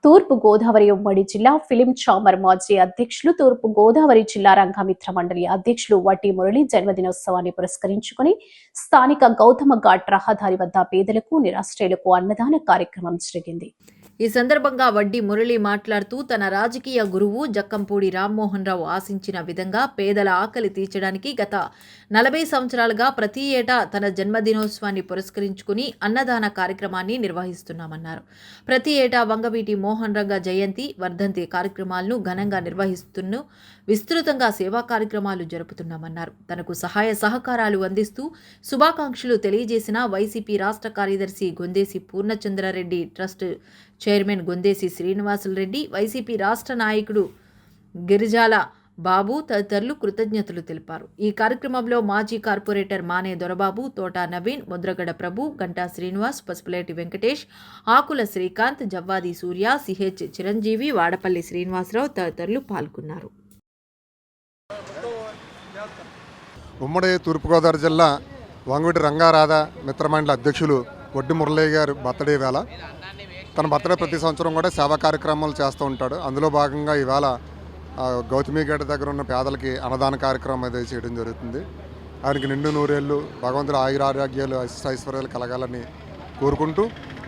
తూర్పు గోదావరి ఉమ్మడి జిల్లా ఫిలిం ఛాంబర్ మాజీ అధ్యక్షులు, తూర్పు గోదావరి జిల్లా రంగమిత్ర మండలి అధ్యక్షులు వడ్డీ మురళి జన్మదినోత్సవాన్ని పురస్కరించుకుని స్థానిక గౌతమ ఘాట్ రహదారి వద్ద పేదలకు, నిరాశ్రయులకు అన్నదాన కార్యక్రమం జరిగింది. ఈ సందర్భంగా వడ్డీ మురళి మాట్లాడుతూ తన రాజకీయ గురువు జక్కంపూడి రామ్మోహన్ రావు ఆశించిన విధంగా పేదల ఆకలి తీర్చడానికి గత 40 సంవత్సరాలుగా ప్రతి ఏటా తన జన్మదినోత్సవాన్ని పురస్కరించుకుని అన్నదాన కార్యక్రమాన్ని నిర్వహిస్తున్నామన్నారు. ప్రతి ఏటా వంగవీటి మోహన్ రంగ జయంతి, వర్ధంతి కార్యక్రమాలను ఘనంగా నిర్వహిస్తూ విస్తృతంగా సేవా కార్యక్రమాలు జరుపుతున్నామన్నారు. తనకు సహాయ సహకారాలు అందిస్తూ శుభాకాంక్షలు తెలియజేసిన వైసీపీ రాష్ట్ర కార్యదర్శి గొందేసి పూర్ణచంద్రారెడ్డి, ట్రస్ట్ చైర్మన్ గొందేసి శ్రీనివాసులరెడ్డి, వైసీపీ రాష్ట్ర నాయకుడు గిరిజాల బాబు తదితరులు కృతజ్ఞతలు తెలిపారు. ఈ కార్యక్రమంలో మాజీ కార్పొరేటర్ మానే దొరబాబు, తోట నవీన్, ముద్రగడ ప్రభు, గంటా శ్రీనివాస్, పసుపులేటి వెంకటేష్, ఆకుల శ్రీకాంత్, జవ్వాది సూర్య, సిహెచ్ చిరంజీవి, వాడపల్లి శ్రీనివాసరావు తదితరులు పాల్గొన్నారు. ఉమ్మడి తూర్పుగోదావరి జిల్లా వంగవీటి రంగారాధ మిత్రమండలి అధ్యక్షులు వడ్డీ మురళి గారి బర్త్డే వేళ తన బర్త్డే ప్రతి సంవత్సరం కూడా సేవా కార్యక్రమాలు చేస్తూ ఉంటాడు. అందులో భాగంగా ఈవేళ గౌతమి గేట దగ్గర ఉన్న పేదలకి అన్నదాన కార్యక్రమం అనేది చేయడం జరుగుతుంది. ఆయనకి నిండు నూరేళ్ళు భగవంతుడు ఆయురారోగ్యాలు ఐశ్వర్యాలు కలగాలని కోరుకుంటూ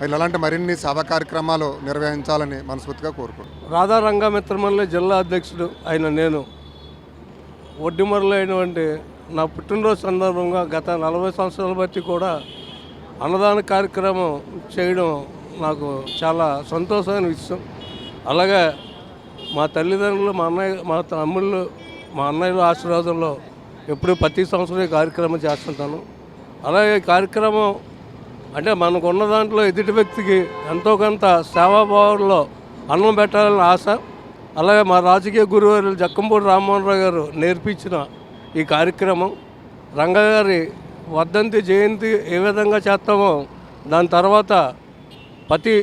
ఇలాంటి మరిన్ని సేవా కార్యక్రమాలు నిర్వహించాలని మనస్ఫూర్తిగా కోరుకుంటున్నాను. రాధా రంగమిత్రమండలి జిల్లా అధ్యక్షుడు అయిన నేను వడ్డీ మురళి అయినటువంటి నా పుట్టినరోజు సందర్భంగా గత 40 సంవత్సరాల బట్టి కూడా అన్నదాన కార్యక్రమం చేయడం నాకు చాలా సంతోషమైన విషయం. అలాగే మా తల్లిదండ్రులు, మా తమ్ముళ్ళు, మా అన్నయ్యల ఆశీర్వాదంలో ఎప్పుడూ ప్రతి సంవత్సరం ఈ కార్యక్రమం చేస్తుంటాను. అలాగే కార్యక్రమం అంటే మనకు ఉన్న దాంట్లో ఎదుటి వ్యక్తికి ఎంతో కొంత సేవాభావంలో అన్నం పెట్టాలని ఆశ. అలాగే మా రాజకీయ గురువు జక్కంపూడి రామ్మోహన్ రావు గారు నేర్పించిన ఈ కార్యక్రమం రంగగారి వర్ధంతి జయంతి ఏ విధంగా చేస్తామో దాని తర్వాత ప్రతి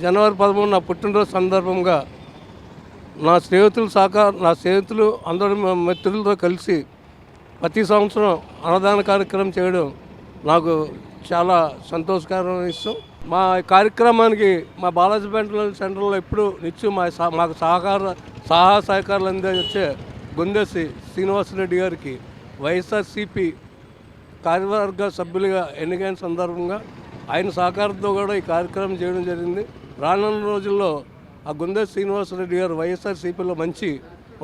జనవరి 13 నా పుట్టినరోజు సందర్భంగా నా స్నేహితులు అందరి మిత్రులతో కలిసి ప్రతి సంవత్సరం అన్నదాన కార్యక్రమం చేయడం నాకు చాలా సంతోషకరమైన విషయం. మా కార్యక్రమానికి మా బాలాజీ మెంటల్ సెంటర్లో ఎప్పుడు నిత్యం మాకు సహకారాలు అందించే గొందేసి శ్రీనివాసరెడ్డి గారికి వైఎస్ఆర్సీపీ కార్యవర్గ సభ్యులుగా ఎన్నికైన సందర్భంగా ఆయన సహకారంతో కూడా ఈ కార్యక్రమం చేయడం జరిగింది. రానున్న రోజుల్లో ఆ గొందేసి శ్రీనివాసరెడ్డి గారు వైఎస్ఆర్సీపీలో మంచి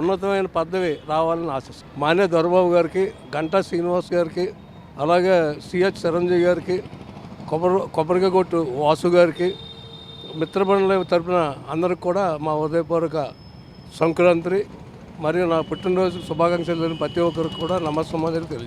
ఉన్నతమైన పదవి రావాలని ఆశిస్తాం. మానే దొరబాబు గారికి, గంటా శ్రీనివాస్ గారికి, అలాగే సిహెచ్ చిరంజీవి గారికి, కొబ్బరిగొట్టు వాసు గారికి, మిత్రమండలి తరపున అందరికి కూడా మా హృదయపూర్వక సంక్రాంతి మరియు నా పుట్టినరోజు శుభాకాంక్షలు ప్రతి ఒక్కరికి కూడా నమస్కారం తెలియజేస్తాను.